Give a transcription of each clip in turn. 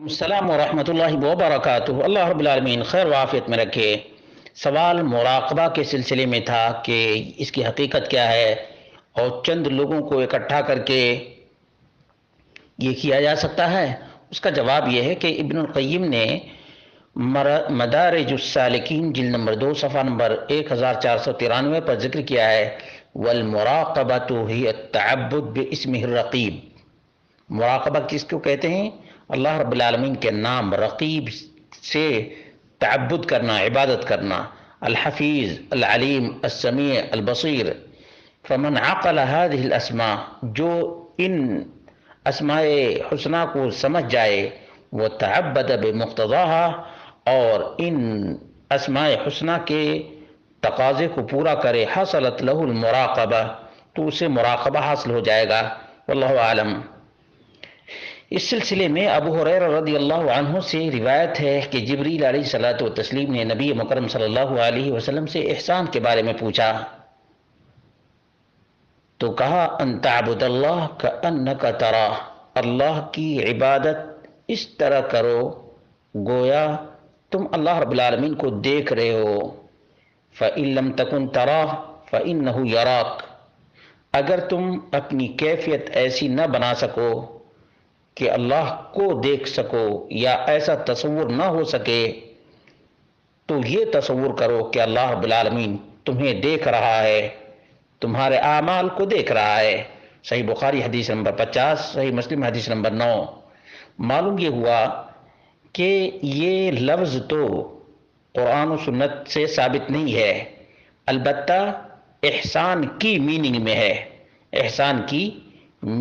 السلام ورحمۃ اللہ وبرکاتہ۔ اللہ رب العالمین خیر و عافیت میں رکھے۔ سوال مراقبہ کے سلسلے میں تھا کہ اس کی حقیقت کیا ہے اور چند لوگوں کو اکٹھا کر کے یہ کیا جا سکتا ہے۔ اس کا جواب یہ ہے کہ ابن القیم نے مدارج السالکین جلد نمبر 2 صفحہ نمبر 1493 پر ذکر کیا ہے، والمراقبۃ ہی التعبد باسمہ الرقیب۔ مراقبہ کس کو کہتے ہیں؟ اللہ رب العالمین کے نام رقیب سے تعبد کرنا، عبادت کرنا۔ الحفیظ، العلیم، السمیع، البصیر۔ فمن عقل هذه الاسماء، جو ان اسماء حسنہ کو سمجھ جائے، وہ تعبد بمقتضاها، اور ان اسماء حسنہ کے تقاضے کو پورا کرے، حصلت له المراقبہ، تو اسے مراقبہ حاصل ہو جائے گا۔ واللہ اعلم۔ اس سلسلے میں ابو ہریرہ رضی اللہ عنہ سے روایت ہے کہ جبریل علیہ الصلوۃ والتسلیم نے نبی مکرم صلی اللہ علیہ وسلم سے احسان کے بارے میں پوچھا تو کہا، ان تعبد اللہ کأنک تراہ، اللہ کی عبادت اس طرح کرو گویا تم اللہ رب العالمین کو دیکھ رہے ہو۔ فإن لم تکن تراہ فإنہ یراک، اگر تم اپنی کیفیت ایسی نہ بنا سکو کہ اللہ کو دیکھ سکو، یا ایسا تصور نہ ہو سکے، تو یہ تصور کرو کہ اللہ رب العالمین تمہیں دیکھ رہا ہے، تمہارے اعمال کو دیکھ رہا ہے۔ صحیح بخاری حدیث نمبر 50، صحیح مسلم حدیث نمبر 9۔ معلوم یہ ہوا کہ یہ لفظ تو قرآن و سنت سے ثابت نہیں ہے، البتہ احسان کی میننگ میں ہے، احسان کی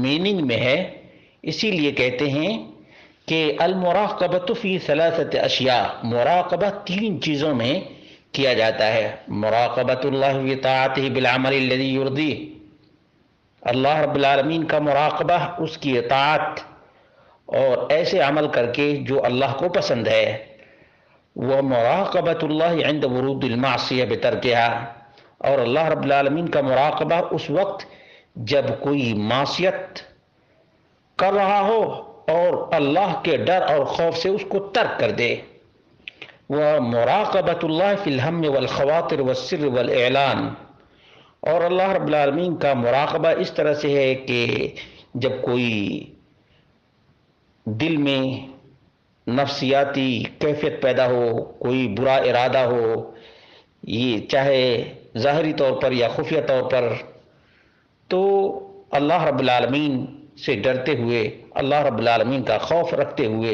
میننگ میں ہے۔ اسی لیے کہتے ہیں کہ المراقبۃ فی ثلاثۃ اشیاء، مراقبہ 3 چیزوں میں کیا جاتا ہے۔ مراقبۃ اللہ فی طاعتہ بالعمل الذی یرضیہ، اللہ رب العالمین کا مراقبہ اس کی اطاعت اور ایسے عمل کر کے جو اللہ کو پسند ہے۔ ومراقبۃ اللہ عند ورود المعصیہ بترکہا، اور اللہ رب العالمین کا مراقبہ اس وقت جب کوئی معصیت کر رہا ہو اور اللہ کے ڈر اور خوف سے اس کو ترک کر دے۔ ومراقبۃ اللہ فی الہم والخواطر والسر والاعلان، اور اللہ رب العالمین کا مراقبہ اس طرح سے ہے کہ جب کوئی دل میں نفسیاتی کیفیت پیدا ہو، کوئی برا ارادہ ہو، یہ چاہے ظاہری طور پر یا خفیہ طور پر، تو اللہ رب العالمین سے ڈرتے ہوئے، اللہ رب العالمین کا خوف رکھتے ہوئے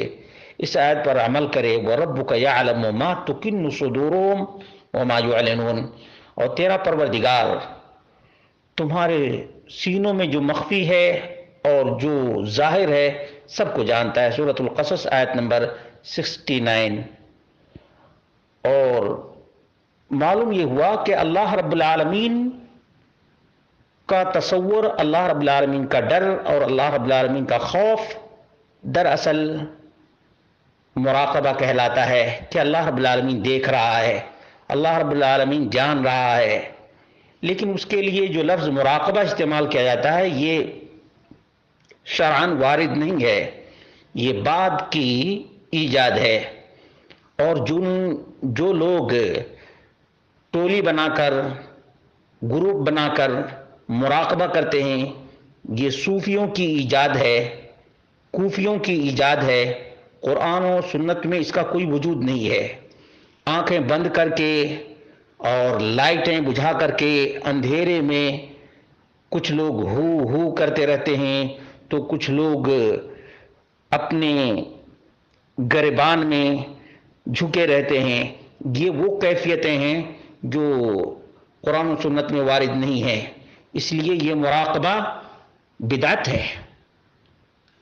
اس آیت پر عمل کرے، وَرَبُّكَ يَعْلَمُ مَا تُكِنُّ صُدُورُهُمْ وَمَا يُعْلِنُونَ، اور تیرا پروردگار تمہارے سینوں میں جو مخفی ہے اور جو ظاہر ہے سب کو جانتا ہے۔ سورۃ القصص آیت نمبر 69۔ اور معلوم یہ ہوا کہ اللہ رب العالمین کا تصور، اللہ رب العالمین کا ڈر اور اللہ رب العالمین کا خوف دراصل مراقبہ کہلاتا ہے، کہ اللہ رب العالمین دیکھ رہا ہے، اللہ رب العالمین جان رہا ہے۔ لیکن اس کے لیے جو لفظ مراقبہ استعمال کیا جاتا ہے یہ شرعاً وارد نہیں ہے، یہ بعد کی ایجاد ہے۔ اور جو لوگ ٹولی بنا کر، گروپ بنا کر مراقبہ کرتے ہیں، یہ صوفیوں کی ایجاد ہے، کوفیوں کی ایجاد ہے۔ قرآن و سنت میں اس کا کوئی وجود نہیں ہے۔ آنکھیں بند کر کے اور لائٹیں بجھا کر کے اندھیرے میں کچھ لوگ ہو کرتے رہتے ہیں، تو کچھ لوگ اپنے گریبان میں جھکے رہتے ہیں۔ یہ وہ کیفیتیں ہیں جو قرآن و سنت میں وارد نہیں ہیں۔ اس لیے یہ مراقبہ بدعت ہے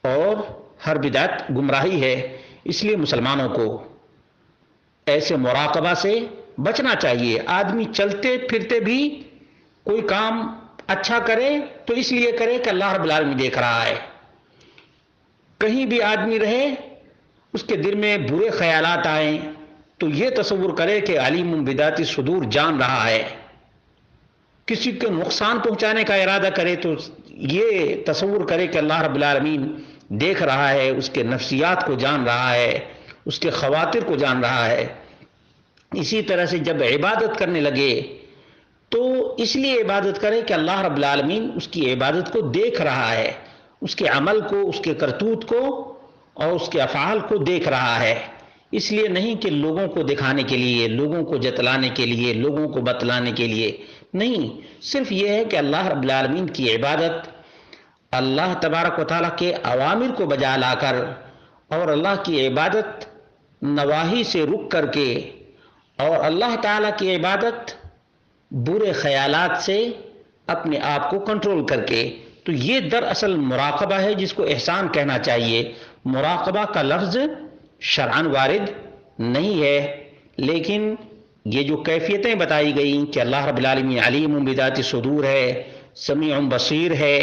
اور ہر بدعت گمراہی ہے۔ اس لیے مسلمانوں کو ایسے مراقبہ سے بچنا چاہیے۔ آدمی چلتے پھرتے بھی کوئی کام اچھا کرے تو اس لیے کرے کہ اللہ رب العالمین دیکھ رہا ہے۔ کہیں بھی آدمی رہے اس کے دل میں برے خیالات آئیں تو یہ تصور کرے کہ علیم بذات الصدور جان رہا ہے۔ کسی کو نقصان پہنچانے کا ارادہ کرے تو یہ تصور کرے کہ اللہ رب العالمین دیکھ رہا ہے، اس کے نفسیات کو جان رہا ہے، اس کے خواطر کو جان رہا ہے۔ اسی طرح سے جب عبادت کرنے لگے تو اس لیے عبادت کرے کہ اللہ رب العالمین اس کی عبادت کو دیکھ رہا ہے، اس کے عمل کو، اس کے کرتوت کو اور اس کے افعال کو دیکھ رہا ہے۔ اس لیے نہیں کہ لوگوں کو دکھانے کے لیے، لوگوں کو جتلانے کے لیے، لوگوں کو بتلانے کے لیے نہیں، صرف یہ ہے کہ اللہ رب العالمین کی عبادت اللہ تبارک و تعالیٰ کے اوامر کو بجا لا کر اور اللہ کی عبادت نواہی سے رک کر کے اور اللہ تعالیٰ کی عبادت برے خیالات سے اپنے آپ کو کنٹرول کر کے، تو یہ دراصل مراقبہ ہے جس کو احسان کہنا چاہیے۔ مراقبہ کا لفظ شرعاً وارد نہیں ہے، لیکن یہ جو کیفیتیں بتائی گئیں کہ اللہ رب العالمین علیم بذات صدور ہے، سمیع بصیر ہے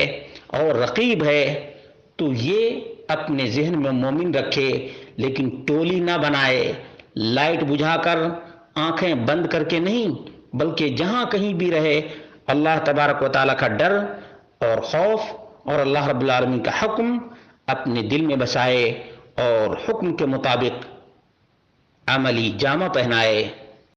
اور رقیب ہے، تو یہ اپنے ذہن میں مومن رکھے، لیکن ٹولی نہ بنائے، لائٹ بجھا کر آنکھیں بند کر کے نہیں، بلکہ جہاں کہیں بھی رہے اللہ تبارک و تعالیٰ کا ڈر اور خوف اور اللہ رب العالمین کا حکم اپنے دل میں بسائے اور حکم کے مطابق عملی جامہ پہنائے۔